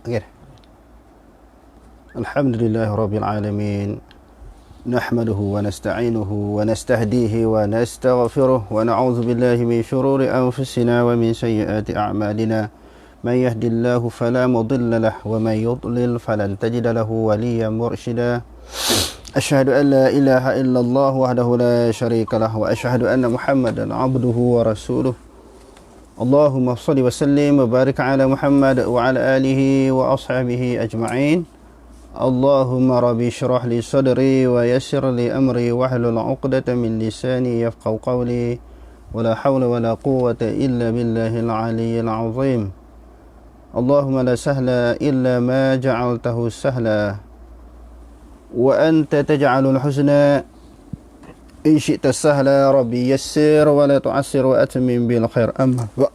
Okay. Alhamdulillah Rabbil Alamin. Nahmaduhu wa nasta'inuhu wa nastahdihi wa nastaghfiruh wa na'udzu billahi min shururi anfusina wa min sayyiati a'malina. Man yahdihillahu fala mudilla lahu wa man yudlil falan tajida lahu waliyyan mursyida. Asyhadu an la ilaha illallah wahdahu la syarika lahu wa asyhadu anna Muhammadan 'abduhu wa rasuluh. Allahumma shalli wa sallim wa barik ala Muhammad wa ala alihi wa ashabihi ajma'in. Allahumma rabbi syrah li sadri wa yassir li amri wahlul 'uqdatam min lisani yafqahu qawli wa la hawla wa la quwwata illa billahil 'aliyyil 'azim. Allahumma la sahla illa ma ja'altahu sahla wa anta taj'alul husna in syi'ta sahla. Rabbi yassir wa la tu'assir wa atmim bil khair. Amma wa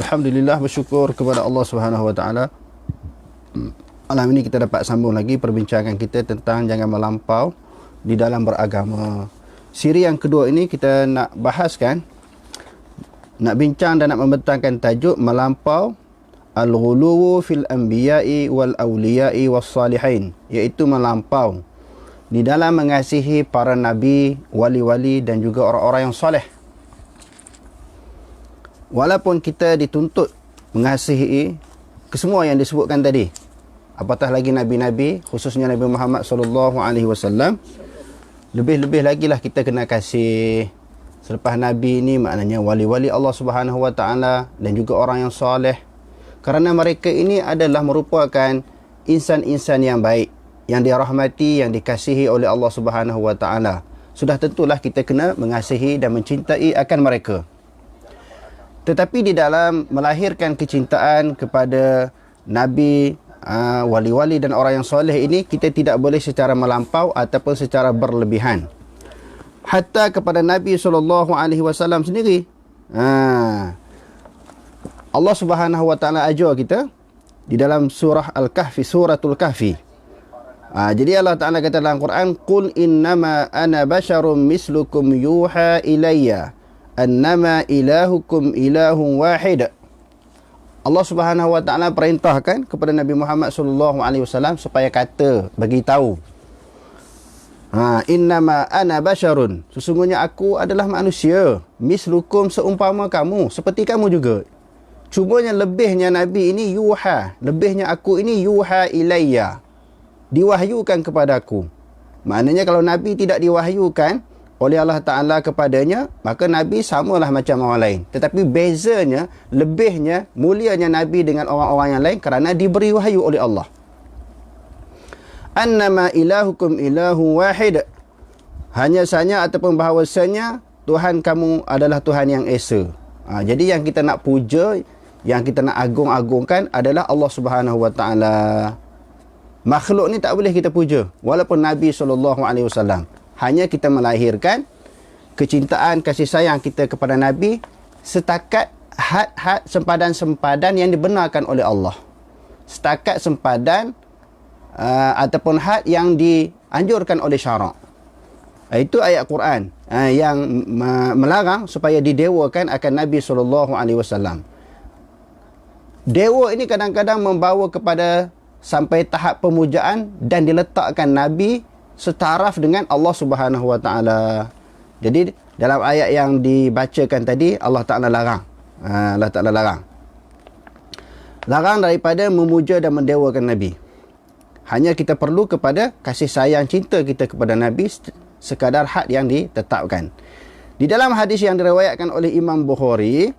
alhamdulillah, bersyukur kepada Allah Subhanahu wa taala. Malam ini kita dapat sambung lagi perbincangan kita tentang jangan melampau di dalam beragama. Siri yang kedua ini kita nak bahaskan, nak bincang dan nak membentangkan tajuk melampau al-ghuluwu fil anbiya'i wal awliya'i was salihin, iaitu melampau di dalam mengasihi para nabi, wali-wali dan juga orang-orang yang soleh. Walaupun kita dituntut mengasihi kesemua yang disebutkan tadi, apatah lagi nabi-nabi, khususnya Nabi Muhammad SAW, lebih-lebih lagi lah kita kena kasih. Selepas nabi ini maknanya wali-wali Allah Subhanahu wa taala dan juga orang yang soleh, kerana mereka ini adalah merupakan insan-insan yang baik, yang dirahmati, yang dikasihi oleh Allah Subhanahu wa taala. Sudah tentulah kita kena mengasihi dan mencintai akan mereka. Tetapi di dalam melahirkan kecintaan kepada nabi, wali-wali dan orang yang soleh ini, kita tidak boleh secara melampau ataupun secara berlebihan. Hatta kepada Nabi SAW sendiri, Allah Subhanahu wa taala ajar kita di dalam surah Al-Kahfi, suratul Kahfi. Jadi Allah Taala kata dalam Quran, "Qul innama ana basyarum mislukum yuha ilayya annama ilahukum ilahun wahid." Allah Subhanahu wa taala perintahkan kepada Nabi Muhammad SAW supaya kata, bagi tahu, innama ana basyarun, sesungguhnya aku adalah manusia, mislukum, seumpama kamu, seperti kamu juga. Cumanya lebihnya Nabi ini yuha, lebihnya aku ini yuha ilayya, diwahyukan kepada aku. Maknanya kalau Nabi tidak diwahyukan oleh Allah Ta'ala kepadanya, maka Nabi samalah macam orang lain. Tetapi bezanya, lebihnya, mulianya Nabi dengan orang-orang yang lain kerana diberi wahyu oleh Allah. Annama ilahukum ilahu wahid, hanya sahaja ataupun bahawasanya Tuhan kamu adalah Tuhan yang esa. Jadi yang kita nak puja, yang kita nak agung-agungkan adalah Allah Subhanahu wa taala. Makhluk ni tak boleh kita puja, walaupun Nabi SAW. Hanya kita melahirkan kecintaan, kasih sayang kita kepada Nabi setakat had-had, sempadan-sempadan yang dibenarkan oleh Allah. Setakat sempadan ataupun had yang dianjurkan oleh syarak. Itu ayat Quran yang melarang supaya didewakan akan Nabi SAW. Dewa ini kadang-kadang membawa kepada sampai tahap pemujaan dan diletakkan Nabi setaraf dengan Allah Subhanahu wa taala. Jadi dalam ayat yang dibacakan tadi, Allah Taala larang. Allah Taala larang. Larang daripada memuja dan mendewakan Nabi. Hanya kita perlu kepada kasih sayang, cinta kita kepada Nabi sekadar had yang ditetapkan. Di dalam hadis yang diriwayatkan oleh Imam Bukhari,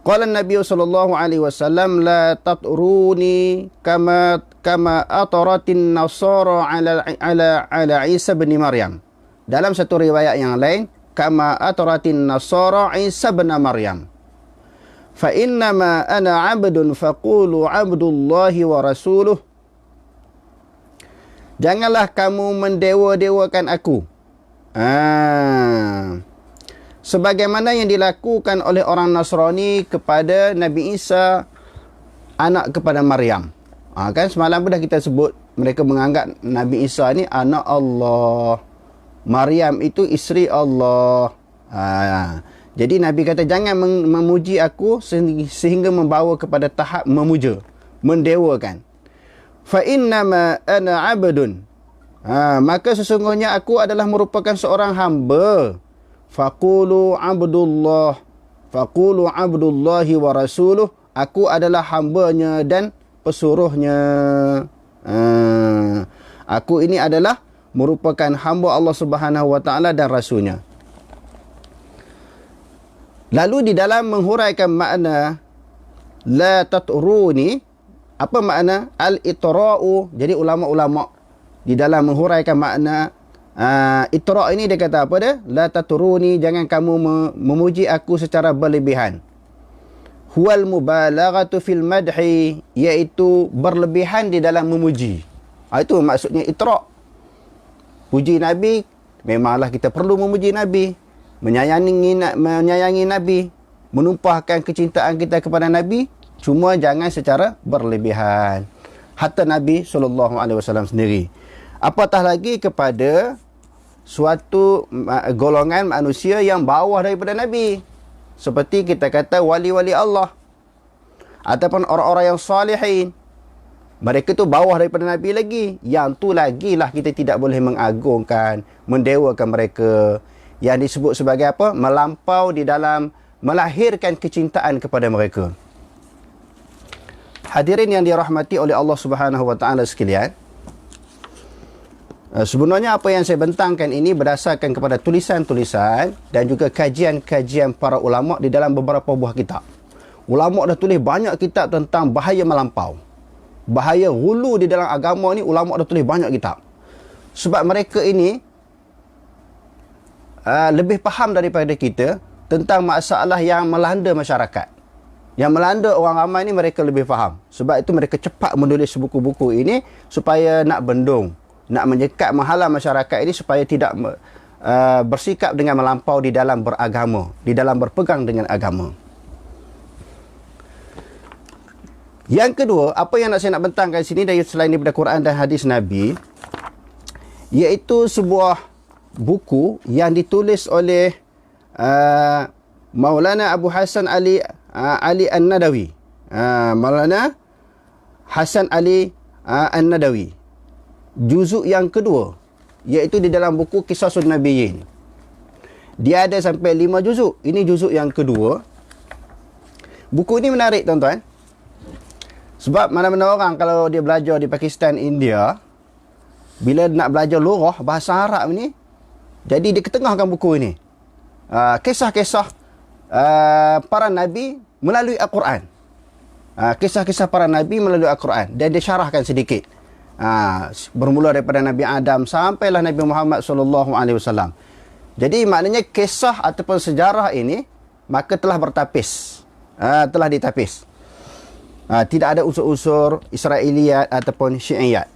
qala Nabi sallallahu alaihi wasallam, la tatruni kama ataratin nasara ala Isa bin Maryam. Dalam satu riwayat yang lain, kama ataratin nasara Isa bin Maryam. Fa innama ana 'abdun faqulu 'abdullahi wa rasuluh. Janganlah kamu mendewa-dewakan aku. Sebagaimana yang dilakukan oleh orang Nasrani kepada Nabi Isa, anak kepada Maryam. Kan semalam pun dah kita sebut, mereka menganggap Nabi Isa ni anak Allah, Maryam itu isteri Allah. Jadi Nabi kata jangan memuji aku sehingga membawa kepada tahap memuja, mendewakan. Fa innama ana 'abdun. Maka sesungguhnya aku adalah merupakan seorang hamba. Faqulu 'abdullah. Faqulu 'abdullahi wa rasuluh. Aku adalah hambanya dan pesuruhnya. Aku ini adalah merupakan hamba Allah Subhanahu wa taala dan rasulnya. Lalu di dalam menghuraikan makna la tatruni, apa makna al-itra'u? Jadi ulama-ulama di dalam menghuraikan makna itra' ini dia kata apa dia? La tatruni, jangan kamu memuji aku secara berlebihan. Huwal mubalaghatu fil madhi, iaitu berlebihan di dalam memuji. Itu maksudnya itra'. Puji Nabi, memanglah kita perlu memuji Nabi, menyayangi Nabi, menumpahkan kecintaan kita kepada Nabi, cuma jangan secara berlebihan. Hatta Nabi SAW sendiri. Apatah lagi kepada suatu golongan manusia yang bawah daripada Nabi. Seperti kita kata wali-wali Allah, ataupun orang-orang yang salihin. Mereka tu bawah daripada Nabi lagi. Yang tu lagi lah kita tidak boleh mengagungkan, mendewakan mereka. Yang disebut sebagai apa? Melampau di dalam melahirkan kecintaan kepada mereka. Hadirin yang dirahmati oleh Allah Subhanahu wa taala sekalian. Sebenarnya apa yang saya bentangkan ini berdasarkan kepada tulisan-tulisan dan juga kajian-kajian para ulama di dalam beberapa buah kitab. Ulama dah tulis banyak kitab tentang bahaya melampau. Bahaya ghulu di dalam agama ni, ulama dah tulis banyak kitab. Sebab mereka ini lebih faham daripada kita tentang masalah yang melanda masyarakat. Yang melanda orang ramai ni mereka lebih faham. Sebab itu mereka cepat menulis buku-buku ini supaya nak bendung, nak menyekat menghalang masyarakat ini supaya tidak bersikap dengan melampau di dalam beragama, di dalam berpegang dengan agama. Yang kedua, apa yang saya nak bentangkan sini dari selain daripada Quran dan hadis Nabi, iaitu sebuah buku yang ditulis oleh Maulana Abu Hasan Ali An-Nadawi. Maulana Hasan Ali An-Nadawi. Juzuk yang kedua, iaitu di dalam buku Qisasun Nabiyyin. Dia ada sampai 5 juzuk. Ini juzuk yang kedua. Buku ini menarik tuan-tuan. Sebab mana-mana orang kalau dia belajar di Pakistan, India, bila nak belajar lurah, bahasa Arab ni, jadi dia ketengahkan buku ini. Kisah-kisah para Nabi melalui Al-Quran. Kisah-kisah para Nabi melalui Al-Quran. Dan dia syarahkan sedikit. Bermula daripada Nabi Adam sampailah Nabi Muhammad SAW. Jadi maknanya kisah ataupun sejarah ini, maka telah bertapis. Telah ditapis. Tidak ada unsur-unsur Israiliyat ataupun Syi'iyat.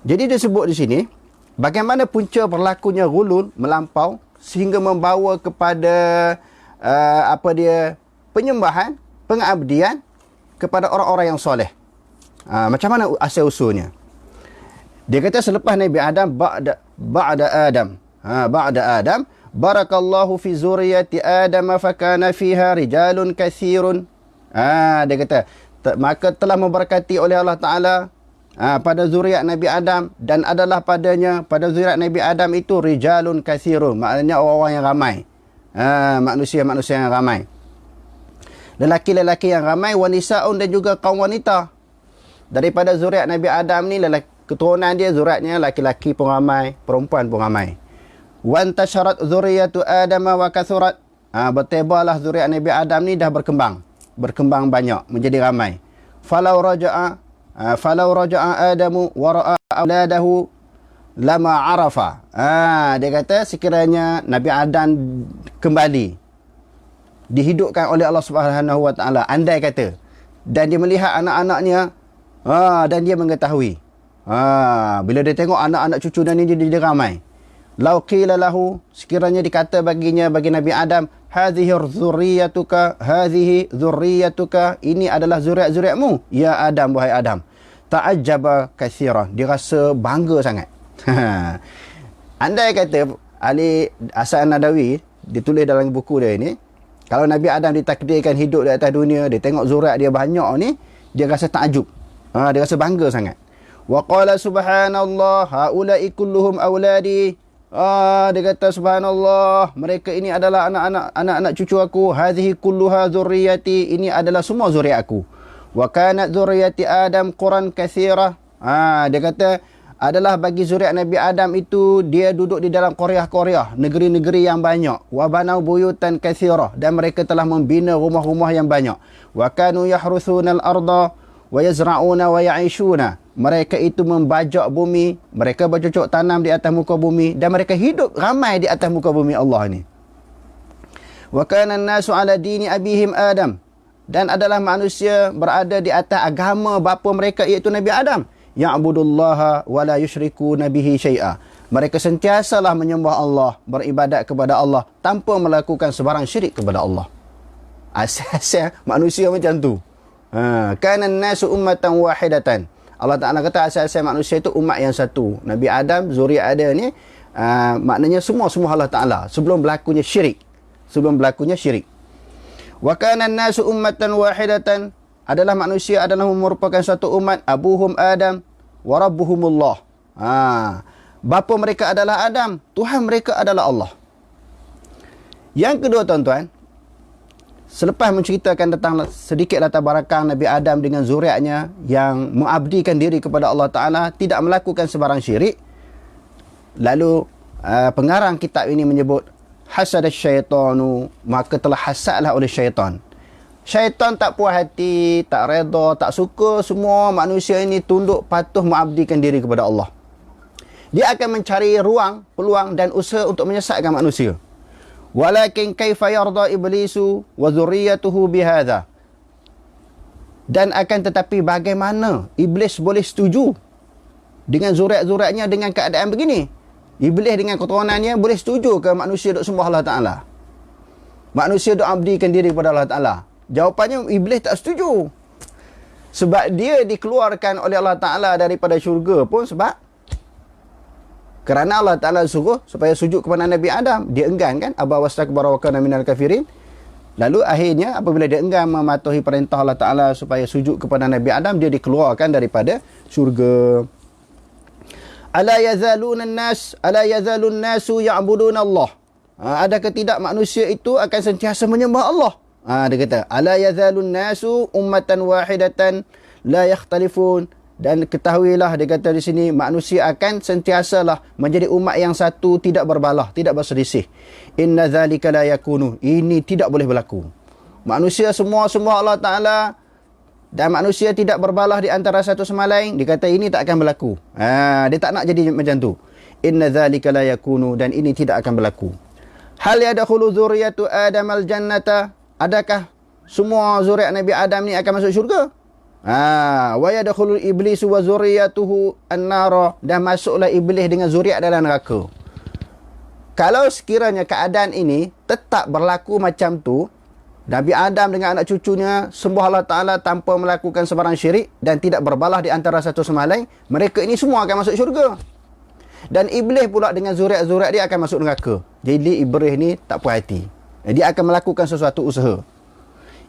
Jadi dia sebut di sini, bagaimana punca berlakunya ghulul, melampau, sehingga membawa kepada penyembahan, pengabdian kepada orang-orang yang soleh. Macam mana asal usulnya? Dia kata selepas Nabi Adam, ba'da Adam, barakallahu fi zuriyati Adam fakana fiha rijalun kathirun. Dia kata, maka telah memberkati oleh Allah Ta'ala pada zuriat Nabi Adam, dan adalah pada zuriat Nabi Adam itu rijalun kathirun, maknanya orang-orang yang ramai, manusia-manusia yang ramai, lelaki-lelaki yang ramai, wanisaun, dan juga kaum wanita. Daripada zuriat Nabi Adam ni, keturunan dia, zuriatnya laki-laki pun ramai, perempuan pun ramai. Wantasharat zuriyatu Adam wa kathurat, bertebarlah zuriat Nabi Adam ni dah berkembang banyak, menjadi ramai. Falau raja'a Adamu wa ra'a auladahu lama arafa. Dia kata sekiranya Nabi Adam kembali dihidupkan oleh Allah Subhanahu wa taala, andai kata, dan dia melihat anak-anaknya, dan dia mengetahui, bila dia tengok anak-anak cucu dan dia ramai, lau qila lahu, sekiranya dikata bagi Nabi Adam, hadhihi dzurriyyatuka, ini adalah zuriat-zuriatmu ya Adam, wahai Adam. Ta'ajjaba katsira, dia rasa bangga sangat. Andai kata Ali Hasan Nadawi ditulis dalam buku dia ini, Kalau Nabi Adam ditakdirkan hidup di atas dunia, dia tengok zuriat dia banyak ni, dia rasa takjub. Dia rasa bangga sangat. Wa qala subhanallah haula'i kulluhum auladi. Dia kata subhanallah, mereka ini adalah anak-anak cucu aku. Hadhihi kulluha zurriyati, ini adalah semua zuriat aku. Wa kanat zurriyati Adam quran katsira. Dia kata adalah bagi zuriat Nabi Adam itu, dia duduk di dalam qaryah-qaryah, negeri-negeri yang banyak. Wa banau buyutan katsira, dan mereka telah membina rumah-rumah yang banyak. Wa kanu yahruthuna al-arda wa yazra'una wa ya'ishuna. Mereka itu membajak bumi, mereka bercocok tanam di atas muka bumi, dan mereka hidup ramai di atas muka bumi Allah ni. Wa kana an-nasu ala dini abihim Adam, dan adalah manusia berada di atas agama bapa mereka, iaitu Nabi Adam. Ya'budullaha wa la yusyrikuna bihi syai'a. Mereka sentiasalah menyembah Allah, beribadat kepada Allah tanpa melakukan sebarang syirik kepada Allah. Asas manusia macam tu. Kana an-nasu ummatan wahidatan. Allah Ta'ala kata asas manusia itu umat yang satu. Nabi Adam, zuriat ada ni, maknanya semua Allah Ta'ala sebelum berlakunya syirik. Wa kana an-nasu ummatan wahidatan, adalah manusia adalah merupakan satu umat. Abuhum Adam wa rabbuhumullah. Bapa mereka adalah Adam, Tuhan mereka adalah Allah. Yang kedua tuan-tuan, selepas menceritakan tentang sedikit latar belakang Nabi Adam dengan zuriatnya yang mengabdikan diri kepada Allah Ta'ala, tidak melakukan sebarang syirik, lalu pengarang kitab ini menyebut hasad syaitanu, maka telah hasadlah oleh syaitan. Syaitan tak puas hati, tak reda, tak suka semua manusia ini tunduk patuh mengabdikan diri kepada Allah. Dia akan mencari ruang, peluang dan usaha untuk menyesatkan manusia. Walakin kaifa yarda iblisu wa dhurriyyatuhu bihadha. Dan akan tetapi bagaimana iblis boleh setuju dengan zuriat-zuriatnya dengan keadaan begini? Iblis dengan keturunannya boleh setuju ke manusia duk sembah Allah Ta'ala? Manusia duk abdikan diri kepada Allah Ta'ala? Jawapannya, iblis tak setuju. Sebab dia dikeluarkan oleh Allah Ta'ala daripada syurga pun sebab kerana Allah Ta'ala suruh supaya sujud kepada Nabi Adam. Dia enggan kan? Aba wastakbara wa kana minal kafirin. Lalu akhirnya apabila dia enggan mematuhi perintah Allah Ta'ala supaya sujud kepada Nabi Adam, dia dikeluarkan daripada syurga. Ala yazalun nasu ya'budun Allah. Adakah tidak manusia itu akan sentiasa menyembah Allah? Dia kata, ala yazalun nasu ummatan wahidatan la yakhtalifun. Dan ketahuilah, dia kata di sini, manusia akan sentiasalah menjadi umat yang satu, tidak berbalah, tidak berselisih. Inna zalika la yakunu. Ini tidak boleh berlaku. Manusia semua Allah Ta'ala dan manusia tidak berbalah di antara satu sama lain. Dia kata ini tak akan berlaku. Dia tak nak jadi macam tu. Inna zalika la yakunu. Dan ini tidak akan berlaku. Hal yadkhulu dzurriyyatu Adam al-jannata. Adakah semua zuriat Nabi Adam ni akan masuk syurga? Wa yadkhulul iblisu wa zurriyatuhu an-nara. Dan masuklah iblis dengan zuriat dalam neraka. Kalau sekiranya keadaan ini tetap berlaku macam tu, Nabi Adam dengan anak cucunya sembah Allah Ta'ala tanpa melakukan sebarang syirik dan tidak berbalah di antara satu sama lain, mereka ini semua akan masuk syurga. Dan iblis pula dengan zuriat-zuriat dia akan masuk neraka. Jadi iblis ni tak puas hati. Dia akan melakukan sesuatu usaha.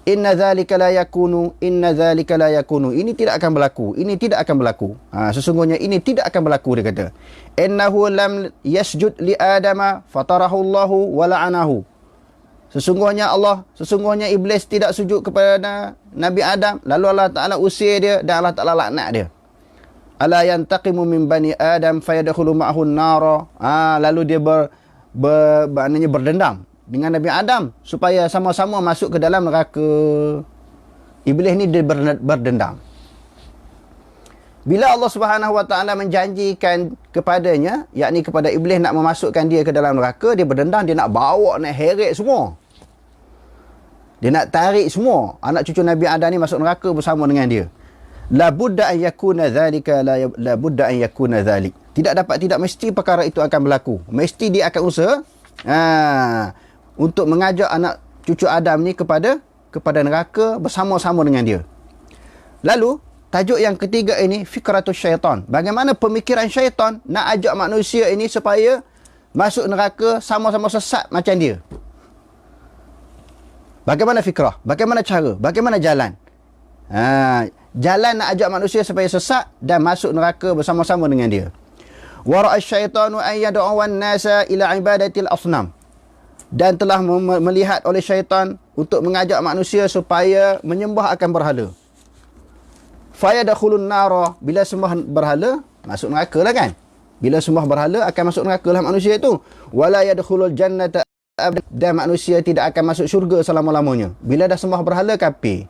Inna zalika la yakunu. Ini tidak akan berlaku. Sesungguhnya ini tidak akan berlaku, dia kata. Innahu lam yasjud li Adama fatarahu Allahu wa la'anahu. Sesungguhnya iblis tidak sujud kepada Nabi Adam, lalu Allah Ta'ala usir dia dan Allah Ta'ala laknat dia. Ala yantaqimu min bani Adam fayadkhulu ma'ahu an-nara. Lalu dia maknanya berdendam dengan Nabi Adam supaya sama-sama masuk ke dalam neraka. Iblis ni dia berdendam. Bila Allah Subhanahu Wa Ta'ala menjanjikan kepadanya, yakni kepada iblis nak memasukkan dia ke dalam neraka, dia berdendam, dia nak bawa, nak heret semua. Dia nak tarik semua anak cucu Nabi Adam ni masuk neraka bersama dengan dia. La budda an yakuna dhalika, la budda an yakuna dhalik. Tidak mesti perkara itu akan berlaku. Mesti dia akan usaha untuk mengajak anak cucu Adam ni kepada neraka bersama-sama dengan dia. Lalu tajuk yang ketiga ini, fikratus syaitan. Bagaimana pemikiran syaitan nak ajak manusia ini supaya masuk neraka sama-sama sesat macam dia. Bagaimana fikrah? Bagaimana cara? Bagaimana jalan? Jalan nak ajak manusia supaya sesat dan masuk neraka bersama-sama dengan dia. Wara'a syaitanu an yad'uwan nasa ila ibadatil asnam. Dan telah melihat oleh syaitan untuk mengajak manusia supaya menyembah akan berhala. Fayadkhulun nara, bila sembah berhala masuk neraka lah kan. Bila sembah berhala akan masuk neraka lah manusia itu. Wala yadkhulul jannata abadan, dan manusia tidak akan masuk syurga selama-lamanya. Bila dah sembah berhala kafir.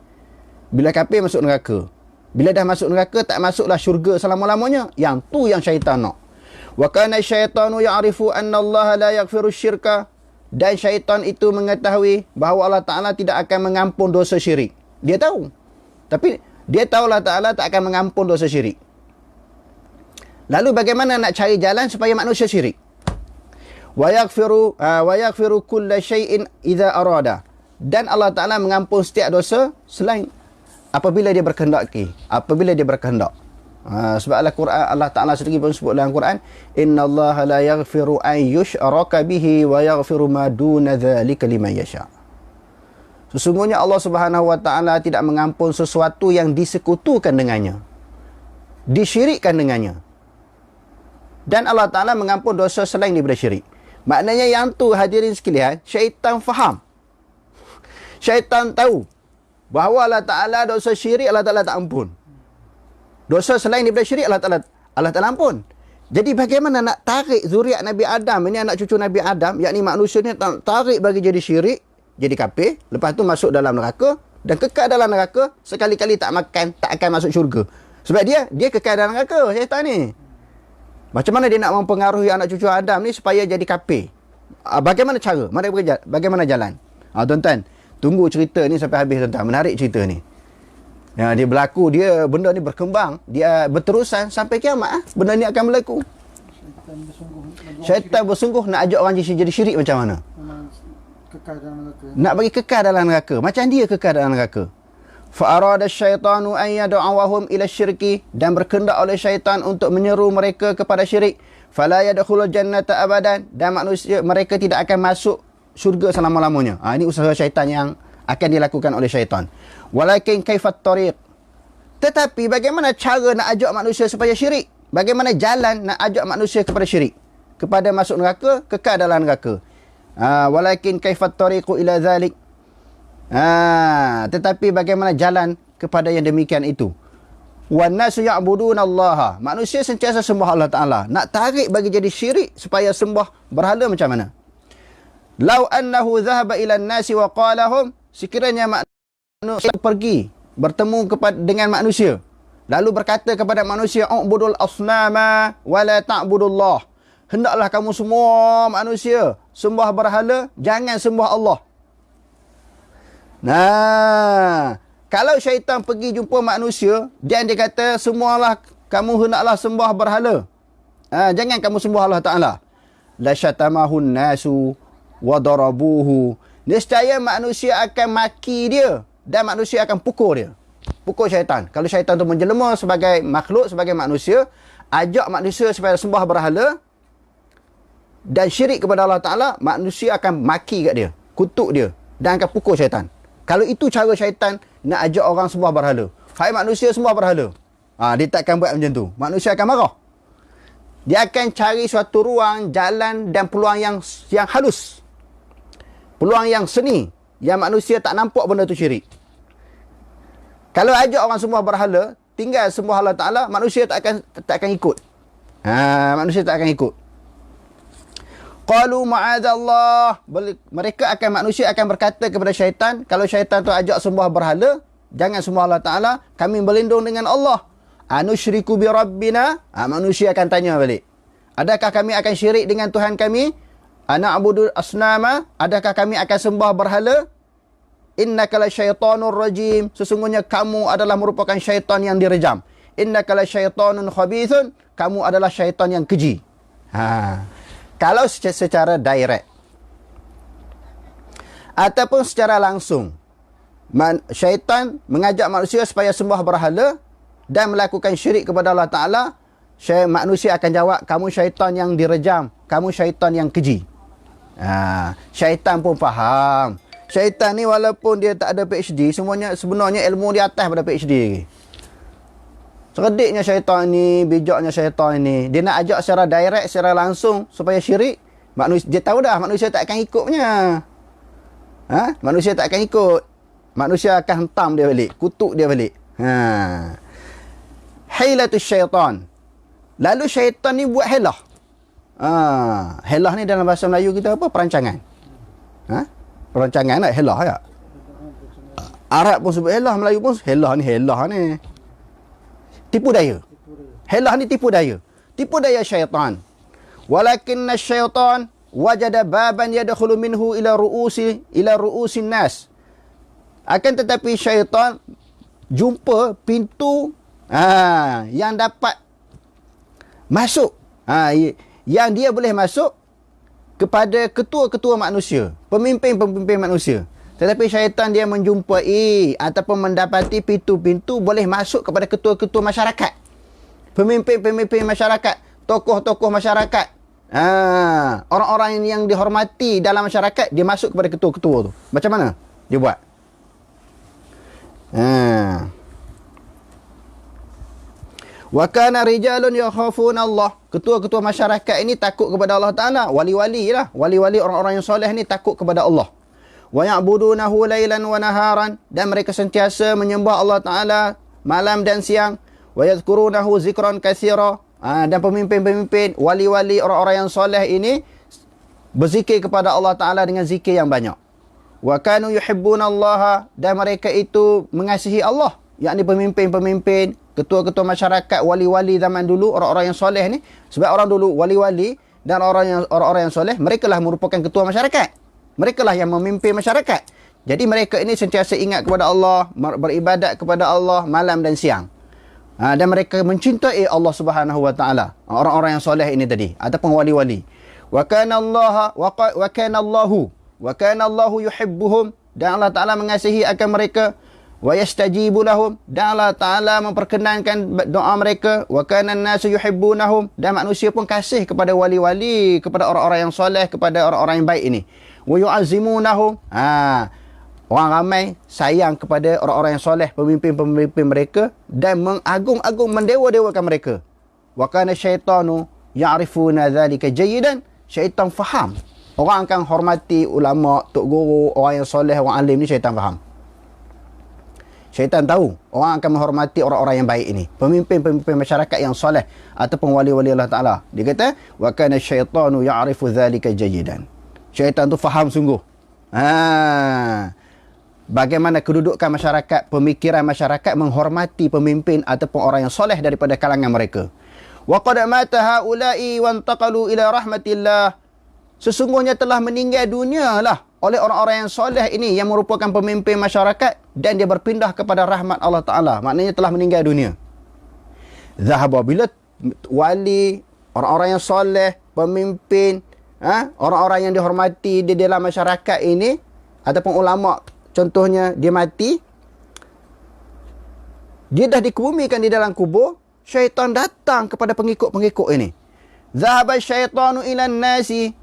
Bila kafir masuk neraka. Bila dah masuk neraka tak masuklah syurga selama-lamanya. Yang tu yang syaitan nak. Wa kana syaitanu ya'rifu anna Allah la yaghfiru syirka, dan syaitan itu mengetahui bahawa Allah Ta'ala tidak akan mengampun dosa syirik. Dia tahu. Tapi dia tahu Allah Ta'ala tak akan mengampun dosa syirik. Lalu bagaimana nak cari jalan supaya manusia syirik? Wa yaghfiru kulla syai'in idza arada. Dan Allah Ta'ala mengampun setiap dosa selain apabila dia berkehendak. Apabila dia berkehendak. Sebab Allah Ta'ala sendiri pun sebut dalam Quran, innallaha la yaghfiru an yushraka bihi wa yaghfiru ma duna dzalika liman yasha. Sesungguhnya Allah Subhanahu wa Ta'ala tidak mengampun sesuatu yang disekutukan dengannya, disyirikkan dengannya. Dan Allah Ta'ala mengampun dosa selain daripada syirik. Maknanya yang tu hadirin sekalian, syaitan faham. Syaitan tahu bahawa Allah Ta'ala dosa syirik Allah Ta'ala tak ampun. Dosa selain daripada syirik Allah Ta'ala ampun. Jadi bagaimana nak tarik zuriat Nabi Adam, ini anak cucu Nabi Adam, yakni manusia ni tarik bagi jadi syirik, jadi kafir, lepas tu masuk dalam neraka dan kekal dalam neraka, sekali-kali tak makan, tak akan masuk syurga. Sebab dia kekal dalam neraka, syaitan ni. Macam mana dia nak mempengaruhi anak cucu Adam ni supaya jadi kafir? Bagaimana cara? Bagaimana jalan? Tuan-tuan, tunggu cerita ni sampai habis tuan-tuan. Menarik cerita ni. Ya, dia berlaku, benda ni berkembang, dia berterusan sampai kiamat. Benda ni akan berlaku. Syaitan bersungguh nak ajak orang jadi syirik macam mana? Kekal dalam neraka. Nak bagi kekal dalam neraka. Macam dia kekal dalam neraka. Fa arada syaitanu an yad'awahum ila syirki, dan berkehendak oleh syaitan untuk menyeru mereka kepada syirik. Fala yadkhulul jannata abadan, dan manusia mereka tidak akan masuk syurga selama-lamanya. Ini usaha syaitan yang akan dilakukan oleh syaitan. Walakin kaifat tariq, tetapi bagaimana cara nak ajak manusia supaya syirik? Bagaimana jalan nak ajak manusia kepada syirik? Kepada masuk neraka, kekal dalam neraka. Walakin kaifat tariqu ila dhalik. Tetapi bagaimana jalan kepada yang demikian itu? Wan nasu ya'buduna Allah. Manusia sentiasa sembah Allah Ta'ala. Nak tarik bagi jadi syirik supaya sembah berhala macam mana? Lau annahu dhahaba ila nasi wa qalahum, sekiranya manusia pergi bertemu dengan manusia lalu berkata kepada manusia, ubudul asnama wala ta'budullah, hendaklah kamu semua manusia sembah berhala, jangan sembah Allah. Kalau syaitan pergi jumpa manusia dan dia kata semualah kamu hendaklah sembah berhala, jangan kamu sembah Allah Ta'ala, la syatamahun nasu wa darabuhu, nescaya manusia akan maki dia dan manusia akan pukul dia. Pukul syaitan. Kalau syaitan tu menjelma sebagai makhluk, sebagai manusia, ajak manusia supaya sembah berhala dan syirik kepada Allah Ta'ala, manusia akan maki kat dia, kutuk dia dan akan pukul syaitan. Kalau itu cara syaitan nak ajak orang sembah berhala, hai manusia sembah berhala, dia takkan buat macam tu. Manusia akan marah. Dia akan cari suatu ruang, jalan dan peluang yang halus, peluang yang seni, yang manusia tak nampak benda tu syirik. Kalau ajak orang sembah berhala, tinggal sembah Allah Ta'ala, manusia tak akan ikut. Manusia tak akan ikut. Qalu ma'adzallah, manusia akan berkata kepada syaitan, kalau syaitan tu ajak sembah berhala, jangan sembah Allah Ta'ala, kami berlindung dengan Allah. Anusyriku bi rabbina, manusia akan tanya balik, adakah kami akan syirik dengan Tuhan kami? Na'budul asnama, adakah kami akan sembah berhala? Innaka la syaitanur rajim, sesungguhnya kamu adalah merupakan syaitan yang direjam. Innaka la syaitanun khabithun, kamu adalah syaitan yang keji. Kalau secara direct ataupun secara langsung, syaitan mengajak manusia supaya sembah berhala dan melakukan syirik kepada Allah Ta'ala, manusia akan jawab, kamu syaitan yang direjam, kamu syaitan yang keji. Syaitan pun faham. Syaitan ni walaupun dia tak ada PhD, sebenarnya ilmu dia atas pada PhD lagi. Cerdiknya syaitan ni, bijaknya syaitan ni. Dia nak ajak secara direct, secara langsung supaya syirik. Dia tahu dah manusia tak akan ikutnya. Manusia tak akan ikut. Manusia akan hentam dia balik, kutuk dia balik. Hilatus syaitan. Lalu syaitan ni buat helah. Helah ni dalam bahasa Melayu kita apa? Perancangan. Perancangan tak? Helah tak? Arab pun sebut helah, Melayu pun helah ni. Tipu daya. Helah ni tipu daya. Tipu daya syaitan. Walakinna syaitan wajada baban yadkhulu minhu ila ru'usin nas. Akan tetapi syaitan jumpa pintu yang dapat masuk. Yang dia boleh masuk kepada ketua-ketua manusia, pemimpin-pemimpin manusia. Tetapi syaitan dia menjumpai ataupun mendapati pintu-pintu boleh masuk kepada ketua-ketua masyarakat, pemimpin-pemimpin masyarakat, tokoh-tokoh masyarakat, orang-orang yang dihormati dalam masyarakat, dia masuk kepada ketua-ketua tu. Macam mana dia buat? Wa kana rijalun yakhafuna Allah. Ketua-ketua masyarakat ini takut kepada Allah Ta'ala. Wali-wali lah. Wali-wali orang-orang yang soleh ni takut kepada Allah. Wa ya'budunahu laylan wa naharan. Dan mereka sentiasa menyembah Allah Ta'ala malam dan siang. Wa yadhkurunahu zikran katsira. Dan pemimpin-pemimpin, wali-wali orang-orang yang soleh ini berzikir kepada Allah Ta'ala dengan zikir yang banyak. Wa kanu yuhibbunallaha. Dan mereka itu mengasihi Allah. Yakni pemimpin-pemimpin, ketua-ketua masyarakat, wali-wali zaman dulu, orang-orang yang soleh ni. Sebab orang dulu, wali-wali dan orang-orang yang soleh, mereka lah merupakan ketua masyarakat. Mereka lah yang memimpin masyarakat. Jadi mereka ini sentiasa ingat kepada Allah, beribadat kepada Allah malam dan siang. Dan mereka mencintai Allah Subhanahu Wa Taala. Orang-orang yang soleh ini tadi, ataupun wali-wali. Wa kana Allahu yuhibbuhum. Dan Allah Ta'ala mengasihi akan mereka. Wa yastajibu lahum. Dan Allah Ta'ala memperkenankan doa mereka. Wa kana an-nasu yuhibbunahum. Dan manusia pun kasih kepada wali-wali, kepada orang-orang yang soleh, kepada orang-orang yang baik ini. Wa yu'azzimunahum. Orang ramai sayang kepada orang-orang yang soleh, pemimpin-pemimpin mereka, dan mengagung-agung, mendewa-dewakan mereka. Wa kana syaitanu ya'rifuna dzalika jayyidan. Syaitan faham. Orang akan hormati ulama, tok guru, orang yang soleh, orang alim ni, syaitan faham. Syaitan tahu orang akan menghormati orang-orang yang baik ini, pemimpin-pemimpin masyarakat yang soleh ataupun wali-wali Allah Ta'ala. Dia kata, wa kana syaitanu ya'rifu dzalika jayyidan. Syaitan tu faham sungguh. Bagaimana kedudukan masyarakat, pemikiran masyarakat menghormati pemimpin ataupun orang yang soleh daripada kalangan mereka. Wa qad mata haula'i wa intaqalu ila rahmatillah. Sesungguhnya telah meninggal dunia lah oleh orang-orang yang soleh ini yang merupakan pemimpin masyarakat, dan dia berpindah kepada rahmat Allah Ta'ala. Maknanya telah meninggal dunia. Zahaba, bila wali, orang-orang yang soleh, pemimpin, orang-orang yang dihormati di dalam masyarakat ini, ataupun ulama, contohnya dia mati, dia dah dikebumikan di dalam kubur, syaitan datang kepada pengikut-pengikut ini. Zahaba syaitanu ilan nasi.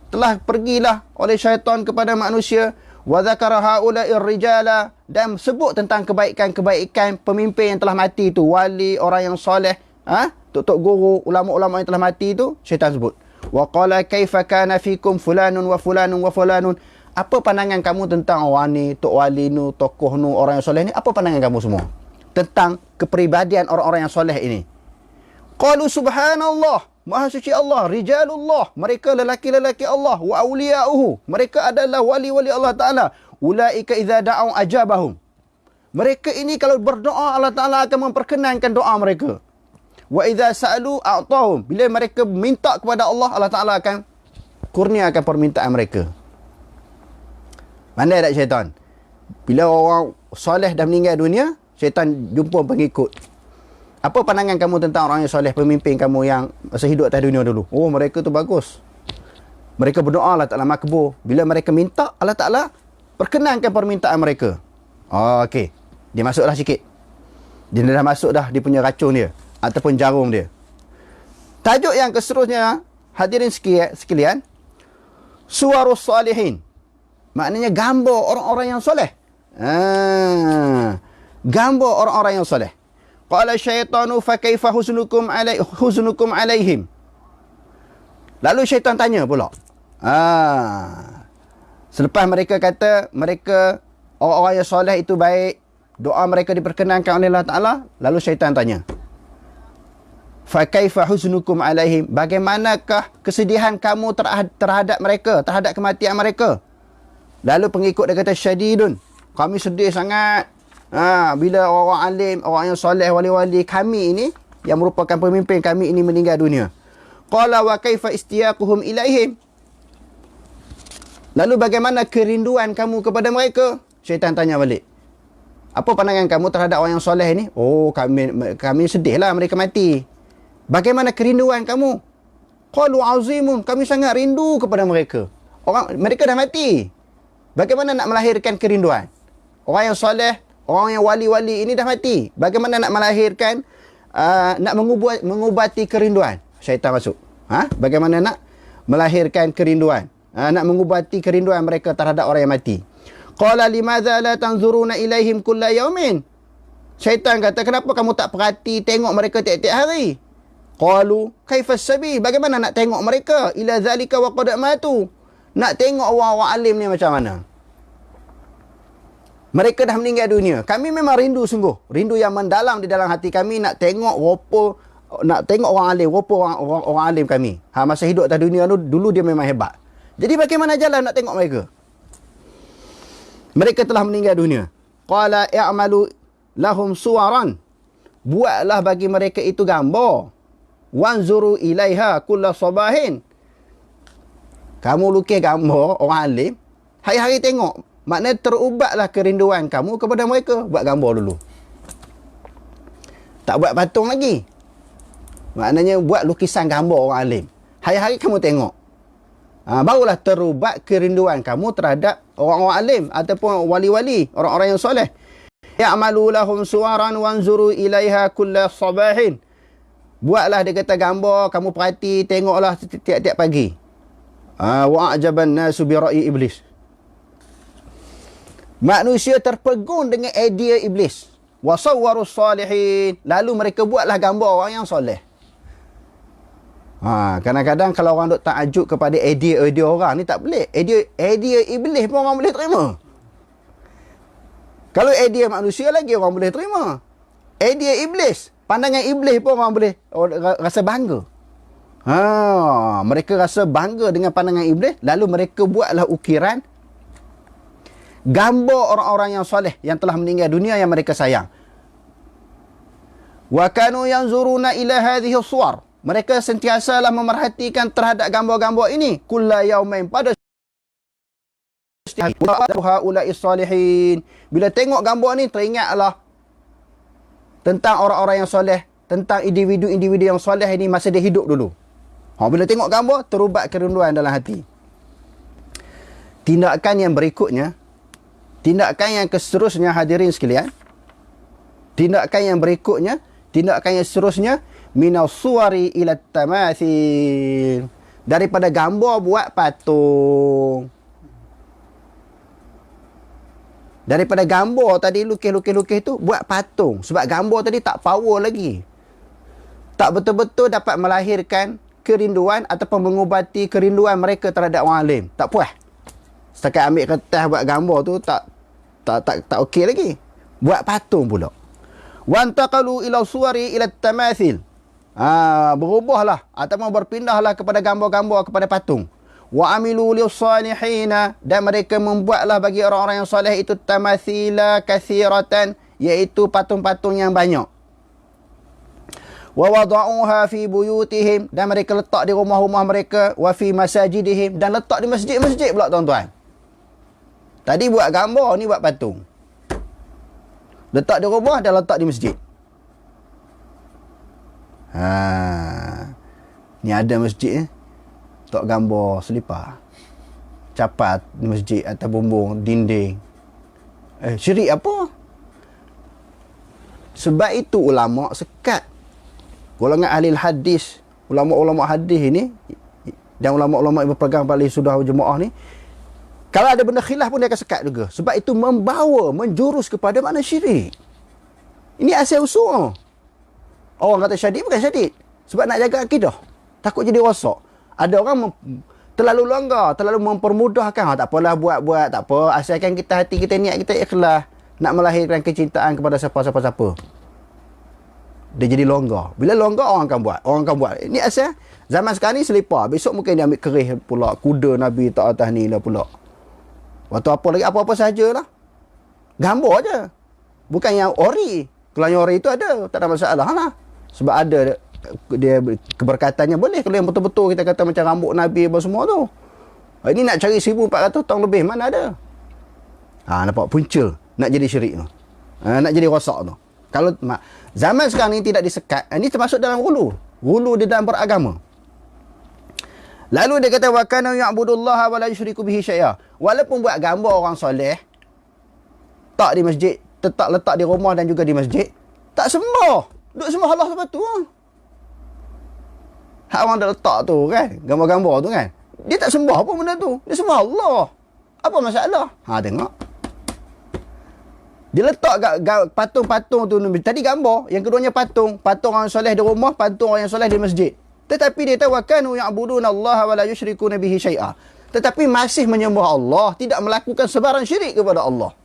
Telah pergilah oleh syaitan kepada manusia. Wa zakara haula'ir rijala. Dan sebut tentang kebaikan-kebaikan pemimpin yang telah mati itu. Wali, orang yang soleh, tok-tok guru, ulama-ulama yang telah mati itu, syaitan sebut. Wa qala kaifa kana fikum fulanun wa fulanun wa fulanun. Apa pandangan kamu tentang orang ni, tok wali nu, tokoh nu, orang yang soleh ni? Apa pandangan kamu semua tentang kepribadian orang-orang yang soleh ini? Qalu subhanallah. Maha suci Allah, rijalullah, mereka lelaki-lelaki Allah, wa awliya'uhu, mereka adalah wali-wali Allah Ta'ala. Ulaika idza da'u ajabahum. Mereka ini kalau berdoa, Allah Ta'ala akan memperkenankan doa mereka. Wa idza sa'alu a'tahum. Bila mereka minta kepada Allah, Allah Ta'ala akan kurniakan permintaan mereka. Pandai tak syaitan? Bila orang soleh dah meninggal dunia, syaitan jumpa pengikut. Apa pandangan kamu tentang orang yang soleh, pemimpin kamu yang masa hidup atas dunia dulu? Oh, mereka tu bagus. Mereka berdoa, Allah Ta'ala makbul. Bila mereka minta, Allah Ta'ala perkenankan permintaan mereka. Okey. Dia masuklah sikit. Dia dah masuk dah, dia punya racun dia. Ataupun jarum dia. Tajuk yang keseterusnya, hadirin sekalian. Suwarus salihin. Maknanya gambar orang-orang yang soleh. Gambar orang-orang yang soleh. Qala syaitanu fa kaifa husnukum alaihim. Lalu syaitan tanya pula. Selepas mereka kata mereka orang-orang yang soleh itu baik, doa mereka diperkenankan oleh Allah Ta'ala, lalu syaitan tanya, fa kaifa husnukum alaihim, bagaimanakah kesedihan kamu terhadap mereka, terhadap kematian mereka? Lalu pengikut dia kata, syadidun, kami sedih sangat bila orang alim, orang yang soleh, wali-wali kami ini yang merupakan pemimpin kami ini meninggal dunia. Qala wa kaifa istiyaquhum ilaihim, lalu bagaimana kerinduan kamu kepada mereka? Syaitan tanya balik, apa pandangan kamu terhadap orang yang soleh ni? Oh, kami sedihlah mereka mati. Bagaimana kerinduan kamu? Qalu azimun, kami sangat rindu kepada mereka. Mereka dah mati. Bagaimana nak melahirkan kerinduan? Orang yang soleh, orang yang wali-wali ini dah mati. Bagaimana nak melahirkan, nak mengubati kerinduan? Syaitan masuk. Bagaimana nak melahirkan kerinduan? Nak mengubati kerinduan mereka terhadap orang yang mati. Qala limadza la tanzuruna ilaihim kulla yaumin. Syaitan kata, kenapa kamu tak perhati tengok mereka tiap-tiap hari? Qalu kaifas sabi, bagaimana nak tengok mereka? Ila zalika wa qad matu. Nak tengok orang-orang alim ni macam mana? Mereka dah meninggal dunia. Kami memang rindu sungguh. Rindu yang mendalam di dalam hati kami nak tengok orang alim, orang alim kami. Masa hidup atas dunia dulu dia memang hebat. Jadi bagaimana jalan nak tengok mereka? Mereka telah meninggal dunia. Qala i'malu lahum suwaran. Buatlah bagi mereka itu gambar. Wanzuru ilaiha kulla sabahin. Kamu lukis gambar orang alim, hari-hari tengok. Maknanya terubatlah kerinduan kamu kepada mereka. Buat gambar dulu. Tak buat patung lagi. Maknanya buat lukisan gambar orang alim. Hari-hari kamu tengok. Barulah terubat kerinduan kamu terhadap orang-orang alim ataupun wali-wali, orang-orang yang soleh. Ya'malu lahum suwaran wanzuru ilaiha kulla sabahin. Buatlah, dia kata, gambar, kamu perhati, tengoklah tiap-tiap pagi. Wa'ajaban nasu bi ra'i iblis. Manusia terpegun dengan idea iblis. Wasawwarus salihin. Lalu mereka buatlah gambar orang yang soleh. Kadang-kadang kalau orang duk ta'ajub kepada idea orang ni, tak boleh. Idea iblis pun orang boleh terima. Kalau idea manusia lagi orang boleh terima. Idea iblis, pandangan iblis pun orang boleh rasa bangga. Mereka rasa bangga dengan pandangan iblis. Lalu mereka buatlah ukiran gambar orang-orang yang soleh yang telah meninggal dunia yang mereka sayang. Wa kanu yanzuruna ila hadhihi suwar. Mereka sentiasalah memerhatikan terhadap gambar-gambar ini. Kulla yaumain, pada haula'i salihin. Bila tengok gambar ni, teringatlah tentang orang-orang yang soleh, tentang individu-individu yang soleh ini masa dia hidup dulu. Bila tengok gambar, terubat kerinduan dalam hati. Tindakan yang berikutnya, tindakan yang seterusnya, hadirin sekalian, tindakan yang berikutnya, tindakan yang seterusnya, minas suwari ila tamathil. Daripada gambar buat patung. Daripada gambar tadi lukis-lukis tu, buat patung. Sebab gambar tadi tak power lagi. Tak betul-betul dapat melahirkan kerinduan ataupun mengubati kerinduan mereka terhadap orang alim. Tak puas. Setakat ambil kertas buat gambar tu tak okey lagi. Buat patung pula. Wantaqalu ila suwari ila tamathil. Berubahlah ataupun berpindahlah kepada gambar-gambar, kepada patung. Wa amilu lis-salihina, dan mereka membuatlah bagi orang-orang yang soleh itu tamathila kathiratan, iaitu patung-patung yang banyak. Wa wada'uha fi buyutihim, dan mereka letak di rumah-rumah mereka. Wa fi masajidihim, dan letak di masjid-masjid pula, tuan-tuan. Tadi buat gambar, ni buat patung. Letak di rumah dan letak di masjid. Ni ada masjid letak gambar selipar, capat di masjid atas bumbung dinding. Syirik apa? Sebab itu ulama sekat, golongan ahli hadis, ulama-ulama hadis ini dan ulama-ulama yang berpegang pada sudah jemaah ni, Kalau ada benda khilaf pun dia akan sekat juga. Sebab itu menjurus kepada makna syirik. Ini asal usul. Orang kata syadid bukan syadid. Sebab nak jaga akidah. Takut jadi rosak. Ada orang terlalu longgar, terlalu mempermudahkan. Tak apalah buat-buat, tak apa. Asalkan kita hati kita niat kita ikhlas. Nak melahirkan kecintaan kepada siapa-siapa. Dia jadi longgar. Bila longgar, orang akan buat. Ini asal zaman sekarang ni selipar. Besok mungkin dia ambil kerih pula. Kuda Nabi tak atas ni lah pula. Waktu apa-apa sajalah. Gambar je. Bukan yang ori. Kalau yang ori itu ada, tak ada masalah lah. Sebab ada dia keberkatannya boleh. Kalau yang betul-betul kita kata macam rambut Nabi apa semua tu. Ini nak cari 1400 tahun lebih, mana ada? Nampak punca nak jadi syirik tu. Nak jadi rosak tu. Kalau zaman sekarang ni tidak disekat, ini termasuk dalam ghulu. Ghulu di dalam beragama. Lalu dia kata wa kana ya'budullaha wa la yusyriku bihi syai'a. Walaupun buat gambar orang soleh, tak di masjid, tetap letak di rumah dan juga di masjid, tak sembah. Duk sembah Allah sebab tu. Hak orang dah letak tu kan, gambar-gambar tu kan. Dia tak sembah apa benda tu. Dia sembah Allah. Apa masalah? Tengok. Dia letak patung-patung tu. Tadi gambar, yang keduanya patung. Patung orang soleh di rumah, patung orang yang soleh di masjid. Tetapi dia tahu kanu ya'buduna Allah wa la yusyrikuna bihi syai'a. Tetapi masih menyembah Allah, tidak melakukan sebarang syirik kepada Allah.